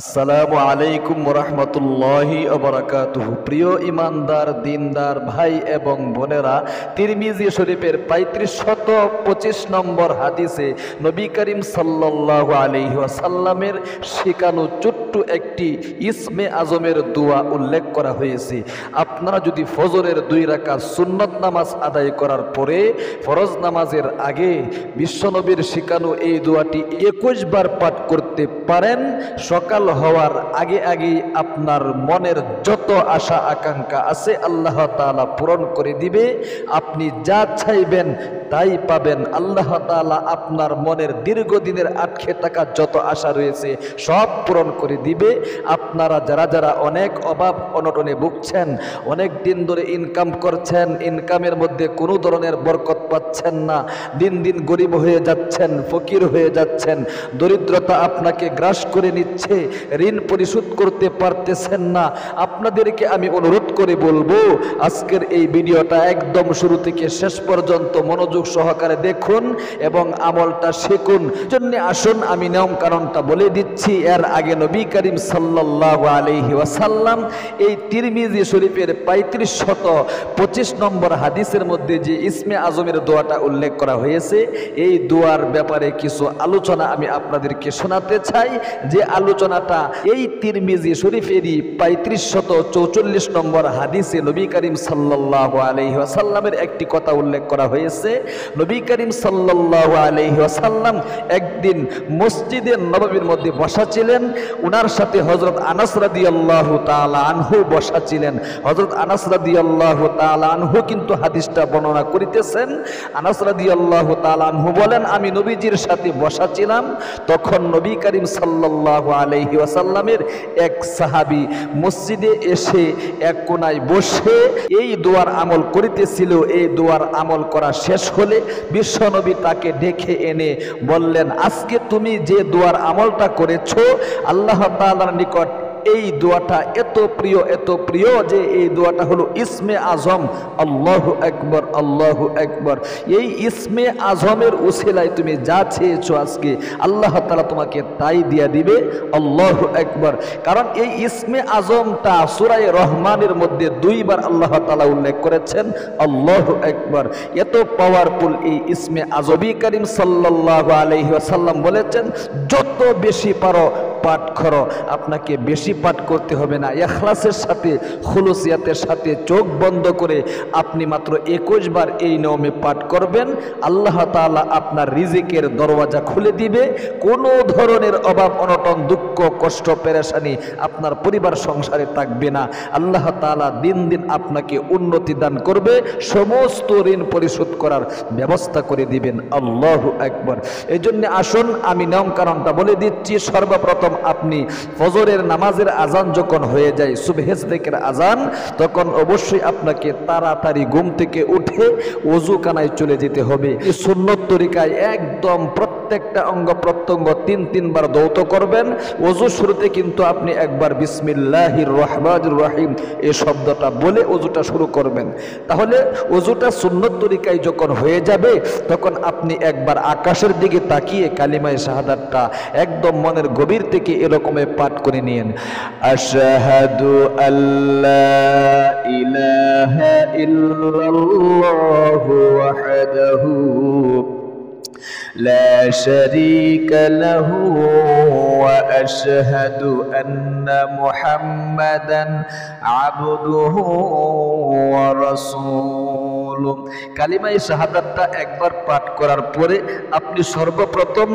আসসালামু আলাইকুম ওরহমতুল্লাহি ওবারাকাতুহু। প্রিয় ইমানদার দিনদার ভাই এবং বোনেরা, তিরমিজি শরীফের 3525 নম্বর হাদিসে নবী করিম সাল্লাল্লাহু আলাইহি ওয়াসাল্লামের শেখানো ছোট্ট একটি ইসমে আজমের দোয়া উল্লেখ করা হয়েছে। আপনারা যদি ফজরের 2 রাকাত সুন্নত নামাজ আদায় করার পরে ফরজ নামাজের আগে বিশ্বনবীর শেখানো এই দোয়াটি 21 বার পাঠ করতে পারেন, সকাল হওয়ার আগে আগে আপনার মনের যত আশা আকাঙ্ক্ষা আছে আল্লাহ তাআলা পূরণ করে দিবে। আপনি যা চাইবেন তাই পাবেন। আল্লাহ তাআলা আপনার মনের দীর্ঘদিনের আটকে থাকা যত আশা রয়েছে সব পূরণ করে দিবে। আপনারা যারা অনেক অভাব অনটনে ভুগছেন, অনেক দিন ধরে ইনকাম করছেন, ইনকামের মধ্যে কোনো ধরনের বরকত পাচ্ছেন না, দিন দিন গরিব হয়ে যাচ্ছেন, ফকির হয়ে যাচ্ছেন, দরিদ্রতা আপনাকে গ্রাস করে নিচ্ছে, ঋণ পরিশোধ করতে পারতেছেন না, আপনাদেরকে আমি অনুরোধ করে বলবো আজকের এই ভিডিওটা একদম শুরু থেকে শেষ পর্যন্ত মনোযোগ সহকারে দেখুন এবং আমলটা শিখুন। জন্য আসুন আমি নিয়ম কারণটা বলে দিচ্ছি। এর আগে নবী করিম সাল্লাল্লাহু আলাইহি ওয়াসাল্লাম এই তিরমিজি শরীফের 3525 নম্বর হাদিসের মধ্যে যে ইসমে আজমের দোয়াটা উল্লেখ করা হয়েছে, এই দোয়ার ব্যাপারে কিছু আলোচনা আমি আপনাদেরকে শোনাতে চাই। যে আলোচনাটা এই তিরমিজি শরীফেরই 3544 নম্বর হাদিসে নবী করিম সাল্লাল্লাহু আলাইহি ওয়াসাল্লামের একটি কথা উল্লেখ করা হয়েছে। নবী করিম সাল্লাল্লাহু আলাইহি ওয়াসাল্লাম একদিন মসজিদে নববীর মধ্যে বসা ছিলেন। উনার সাথে হযরত আনাস রাদিয়াল্লাহু তাআলা আনহু বসা ছিলেন। হযরত আনাস রাদিয়াল্লাহু তাআলা আনহু কিন্তু হাদিসটা বর্ণনা করিতেছেন। আনাস রাদিয়াল্লাহু তাআলা আনহু বলেন, আমি নবীজির সাথে বসা ছিলাম, তখন নবী করিম সাল্লাল্লাহু আলাইহি ওয়াসাল্লামের এক সাহাবী মসজিদে এসে এক কোনায় বসে এই দোয়ার আমল করিতেছিল। এই দোয়ার আমল করা শেষ হলে বিশ্বনবী তাকে ডেকে এনে বললেন, আজকে তুমি যে দোয়ার আমলটা করেছো আল্লাহ তাআলার নিকট এই দোয়াটা এত প্রিয় যে এই দোয়াটা হলো ইসমে আজম। আল্লাহু আকবার, আল্লাহু আকবার। এই ইসমে আজমের উসিলায় তুমি যা চেয়েছো আজকে আল্লাহ তাআলা তোমাকে তাই দিয়া দিবে। আল্লাহু আকবার। কারণ এই ইসমে আজমটা সূরা রহমানের মধ্যে 2 বার আল্লাহ তাআলা উল্লেখ করেছেন। আল্লাহু আকবার। এত পাওয়ারফুল এই ইসমে আজবি করিম সাল্লাল্লাহু আলাইহি ওয়াসাল্লাম বলেছেন, যত বেশি পারো পাঠ করো। আপনাকে বেশি পাঠ করতে হবে না, ইখলাসের সাথে খুলুসিয়াতের সাথে চোখ বন্ধ করে আপনি মাত্র 21 বার এই নিয়মে পাঠ করবেন। আল্লাহ তাআলা আপনার রিজিকের দরওয়াজা খুলে দিবে। কোনো ধরনের অভাব অনটন দুঃখ কষ্ট পেরেশানি আপনার পরিবার সংসারে থাকবে না। আল্লাহ তাআলা দিন দিন আপনাকে উন্নতি দান করবে, সমস্ত ঋণ পরিশোধ করার ব্যবস্থা করে দিবেন। আল্লাহু আকবার। এই জন্য আসুন আমি নিয়ম কারণটা বলে দিচ্ছি। সর্বপ্রথম আপনি ফজরের নামাজের আজান যখন হয়ে যায়, সুবহের আজান, তখন অবশ্যই আপনাকে তাড়াতাড়ি ঘুম থেকে উঠে ওযু কানায় চলে যেতে হবে। এই সুন্নত তরিকায় একদম প্রত্যেকটা অঙ্গ প্রত্যঙ্গ 3 বার দৌত করবেন। ওযু শুরুতে কিন্তু আপনি একবার বিসমিল্লাহির রহমানির রহিম এই শব্দটা বলে ওযুটা শুরু করবেন। তাহলে ওযুটা সুন্নত তরিকায় যখন হয়ে যাবে তখন আপনি একবার আকাশের দিকে তাকিয়ে কালিমায়ে শাহাদাতটা একদম মনের গভীর থেকে এরকমে পাঠ করে নিয়েন। আশহাদু আল্লা ইলাহা ইল্লাল্লাহু ওয়াহদাহু লা শারীকা লাহু ওয়া আশহাদু আন্না মুহাম্মাদান আবদুহু ওয়া রাসূলুহু। কালিমায়ে শাহাদাতটা একবার পাঠ করার পরে আপনি সর্বপ্রথম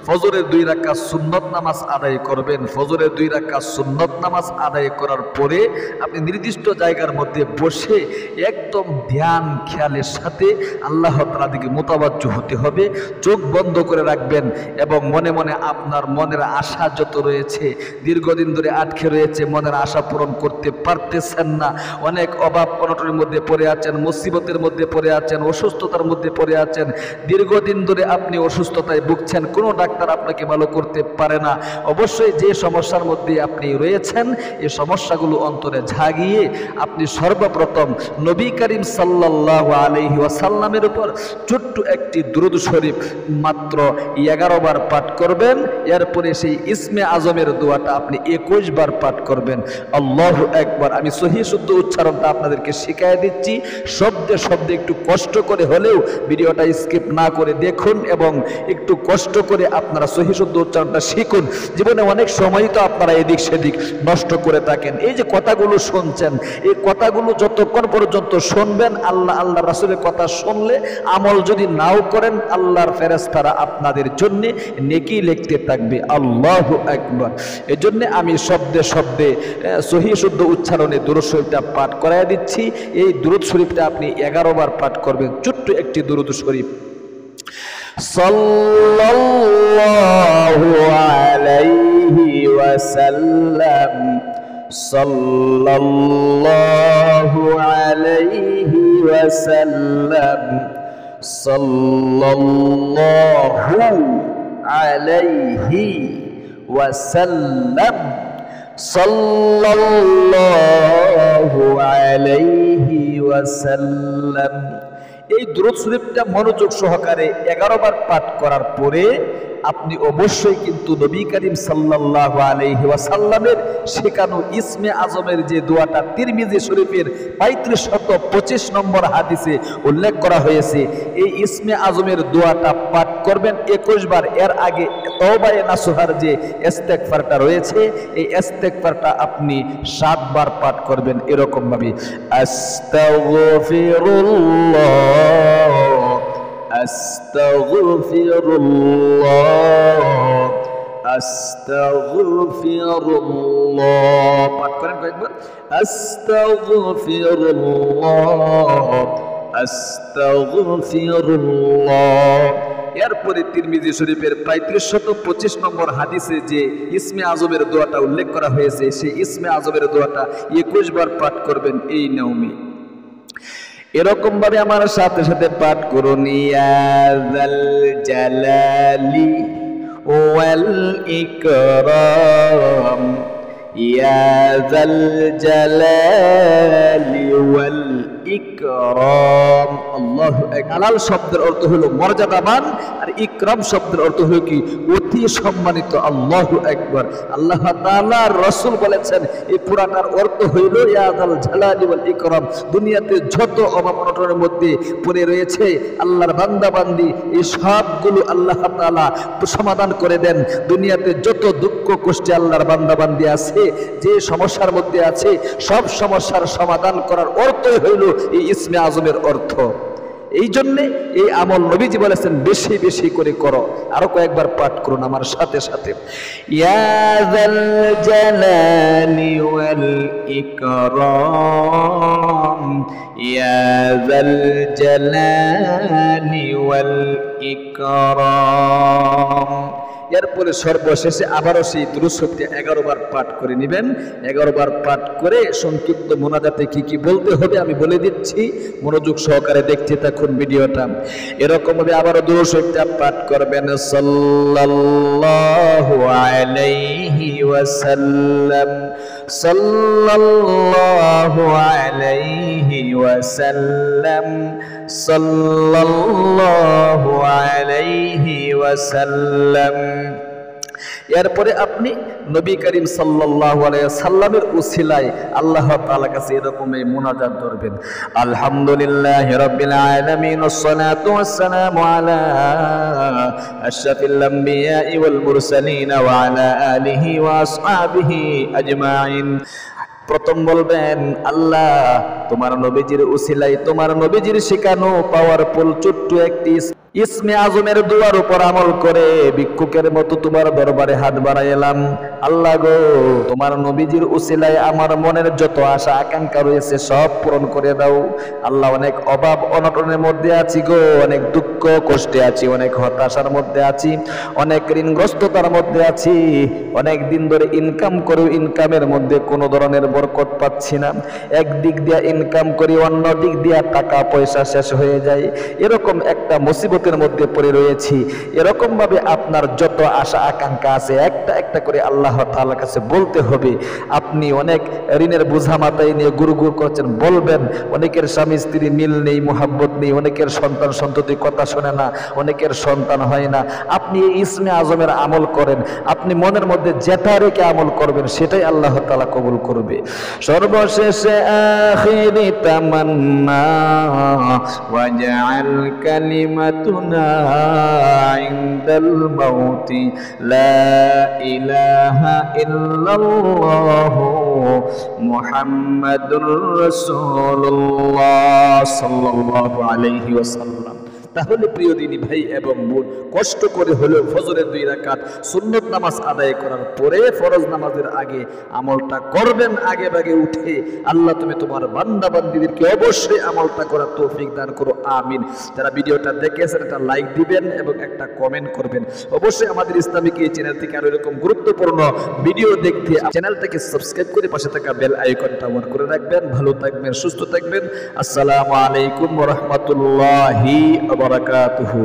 ফজরের 2 রাকাত সুন্নত নামাজ আদায় করবেন। ফজরের 2 রাকাত সুন্নত নামাজ আদায় করার পরে আপনি নির্দিষ্ট জায়গার মধ্যে বসে একদম ধ্যান খেয়ালের সাথে আল্লাহ তাআলার দিকে মুতাওয়াজ্জহ হতে হবে। চোখ বন্ধ করে রাখবেন এবং মনে মনে আপনার মনের আশা যত রয়েছে, দীর্ঘদিন ধরে আটকে রয়েছে, মনের আশা পূরণ করতে পারতেছেন না, অনেক অভাব অনটনের মধ্যে পড়ে আছেন, মুসিবত মুসিবতের মধ্যে পড়ে আছেন, অসুস্থতার মধ্যে পড়ে আছেন, দীর্ঘদিন ধরে আপনি অসুস্থতায় ভুগছেন, কোনো ডাক্তার আপনাকে ভালো করতে পারে না, অবশ্যই যে সমস্যার মধ্যে আপনি রয়েছেন এই সমস্যাগুলো অন্তরে ঝাগিয়ে আপনি সর্বপ্রথম নবী করিম সাল্লাল্লাহু আলাইহি ওয়াসাল্লামের উপর ছোট্ট একটি দুরূদ শরীফ মাত্র 11 বার পাঠ করবেন। এরপরে সেই ইসমে আজমের দোয়াটা আপনি 21 বার পাঠ করবেন। আল্লাহু আকবার। আমি সহিহ শুদ্ধ উচ্চারণটা আপনাদেরকে শিখিয়ে দিচ্ছি, শব্দে শব্দে একটু কষ্ট করে হলেও ভিডিওটা স্কিপ না করে দেখুন এবং একটু কষ্ট করে আপনারা সহিহ শুদ্ধ উচ্চারণটা শিখুন। জীবনে অনেক সময় তো আপনারা এদিক সেদিক নষ্ট করে থাকেন। এই যে কথাগুলো শুনছেন, এই কথাগুলো যতক্ষণ পর্যন্ত শুনবেন, আল্লাহ রাসূলের কথা শুনলে আমল যদি নাও করেন, আল্লাহর ফেরেশতারা আপনাদের জন্য নেকি লিখতে থাকবে। আল্লাহু আকবার। এজন্য আমি শব্দে শব্দে সহিহ শুদ্ধ উচ্চারণে দুরূদ শরীফটা পাঠ করায় দিচ্ছি। এই দুরূদ শরীফটা আপনি 11 বার পাঠ করবেন। ছোট্ট একটি দুরূদ শরীফ। সাল্লাল্লাহু আলাইহি ওয়াসাল্লাম, সাল্লাল্লাহু আলাইহি ওয়াসাল্লাম, সাল্লাল্লাহু আলাইহি ওয়াসাল্লাম, সাল্লাল্লাহু আলাইহি ওয়াসাল্লাম। এই দুরূদ শরীফটা মনোযোগ সহকারে 11 বার পাঠ করার পরে আপনি অবশ্যই কিন্তু নবী করিম সাল্লাল্লাহু আলাইহি ওয়াসাল্লামের শেখানো ইসমে আজমের যে দোয়াটা তিরমিজি শরীফের 3525 নম্বর হাদিসে উল্লেখ করা হয়েছে, এই ইসমে আজমের দোয়াটা পাঠ করবেন 21 বার। এর আগে তওবায়ে নাসুহার যে ইস্তেগফারটা রয়েছে, এই ইস্তেগফারটা আপনি 7 বার পাঠ করবেন এরকম ভাবে। আস্তাগফিরুল্লাহ, আস্তাগফিরুল্লাহ, আস্তাগফিরুল্লাহ। পাঠ করেন কয়েকবার। আস্তাগফিরুল্লাহ, আস্তাগফিরুল্লাহ। এরপরে তিরমিজি শরীফের 3525 নম্বর হাদিসে যে ইসমে আজমের দোয়াটা উল্লেখ করা হয়েছে, সেই ইসমে আজমের দোয়াটা 21 বার পাঠ করবেন এই নিয়মে। এরকম ভাবে আমার সাথে সাথে পাঠ করুন। ইয়া যাল জালালি ওয়াল ইকরাম, ইয়া যাল জালালি ওয়াল ইকরাম। আল্লাহু আকবার। জালাল শব্দের অর্থ হলো মর্যাদাবান, আর ইকরাম শব্দের অর্থ হলো কি অতি সম্মানিত। আল্লাহু আকবার। আল্লাহ তাআলার রাসূল বলেছেন এই পুরাটার অর্থ হইল ইয়া যাল জালালি ওয়াল ইকরাম। দুনিয়াতে যত অভাব অনটনের মধ্যে পড়ে রয়েছে আল্লাহর বান্দা বান্দি, এই সবগুলো আল্লাহ তাআলা সমাধান করে দেন। দুনিয়াতে যত দুঃখ কষ্টে আল্লাহর বান্দা বান্দি আছে, যে সমস্যার মধ্যে আছে, সব সমস্যার সমাধান করার অর্থই হইল এই ইসমে আজমের অর্থ। এই জন্যে এই আমল নবীজি বলেছেন বেশি বেশি করে করো। আরো কয়েকবার পাঠ করুন আমার সাথে সাথে। ইয়া যাল জালালি ওয়াল ইকরাম, ইয়া যাল জালালি ওয়াল ইকরাম। এরপরে সর্বশেষে আবারও সেই দুরূদ শরীফটি 11 বার পাঠ করে নেবেন। 11 বার পাঠ করে সংক্ষিপ্ত মুনাজাতে কি কি বলতে হবে আমি বলে দিচ্ছি, মনোযোগ সহকারে দেখতে থাকুন ভিডিওটা। এরকম ভাবে আবারও দুরূদ শরীফটা পাঠ করবেন। সাল্লাল্লাহু আলাইহি ওয়াসাল্লাম, সাল্লাল্লাহু আলাইহি ওয়াসাল্লাম, সাল্লাল্লাহু আলাইহি ওয়াসাল্লাম। এরপরে আপনি নবী করিম সাল্লাল্লাহু আলাইহি সাল্লামের উসিলায় আল্লাহ তাআলার কাছে এরকম এই মুনাজাত করবেন। আলহামদুলিল্লাহি রাব্বিল আলামিন, ওয়াসসালাতু ওয়াসসালামু আলা আশরাফিল আমবিয়া ওয়াল মুরসালিন ওয়া আলা আলিহি ওয়া আসহাবিহি আজমাইন। প্রথম বলবেন আল্লাহ তোমার নবীজির উসিলায়, তোমার নবীজির শেখানো পাওয়ারফুল ছোট্ট একটি ইসমে আজমের দুয়ার উপর আমল করে ভিক্ষুকের মতো তোমার দরবারে হাত বাড়াই এলাম। আল্লাহ গো, তোমার নবীজির উসিলায় আমার মনের যত আশা আকাঙ্ক্ষা রয়েছে সব পূরণ করে দাও। আল্লাহ, অনেক অভাব অনটনের মধ্যে আছি গো, অনেক দুঃখ কষ্টে আছি, অনেক হতাশার মধ্যে আছি, অনেক ঋণগ্রস্ততার মধ্যে আছি। অনেক দিন ধরে ইনকাম করেও ইনকামের মধ্যে কোনো ধরনের বরকত পাচ্ছি না। একদিক দিয়ে ইনকাম করি, অন্য দিক দিয়ে টাকা পয়সা শেষ হয়ে যায়। এরকম একটা মুসিবতের মধ্যে পড়ে রয়েছি। এরকম ভাবে আপনার যত আশা আকাঙ্ক্ষা আছে একটা একটা করে আল্লাহ তাআলার কাছে বলতে হবে। আপনি অনেক ঋণের বোঝা মাথায় নিয়ে গুড়গুড় করছেন, বলবেন। অনেকের স্বামী স্ত্রী মিল নেই, মোহাব্বত নেই, অনেকের সন্তান সন্ততি কথা শোনে না, অনেকের সন্তান হয় না। আপনি এই ইসমে আজমের আমল করেন, আপনি মনের মধ্যে যেটা রেখে আমল করবেন সেটাই আল্লাহ তাআলা কবুল করবে। সর্বশেষে আখিরি তামান্না ওয়াজআল কালিমাতুনা ইনদাল মাউতি লা ইলাহা ইল্লাল্লাহু মুহাম্মাদুর রাসূলুল্লাহ সাল্লাল্লাহু আলাইহি ওয়াসাল্লাম। তাহলে প্রিয় দিনী ভাই এবং বোন, কষ্ট করে হলেও ফজরের 2 রাকাত সুন্নত নামাজ আদায় করার পরে ফরজ নামাজের আগে আমলটা করবেন। আগে ভাগে উঠে আল্লাহ তুমি তোমার বান্দা বান্দীদেরকে অবশ্যই আমলটা করার তৌফিক দান করো, আমিন। যারা ভিডিওটা দেখেছেন একটা লাইক দিবেন এবং একটা কমেন্ট করবেন। অবশ্যই আমাদের ইসলামিক এই চ্যানেল থেকে আরো এরকম গুরুত্বপূর্ণ ভিডিও দেখতে চ্যানেলটাকে সাবস্ক্রাইব করে পাশে থাকা বেল আইকনটা অন করে রাখবেন। ভালো থাকবেন, সুস্থ থাকবেন। আসসালামু আলাইকুম ওয়া রাহমাতুল্লাহি ওয়া বারাকাতুহু।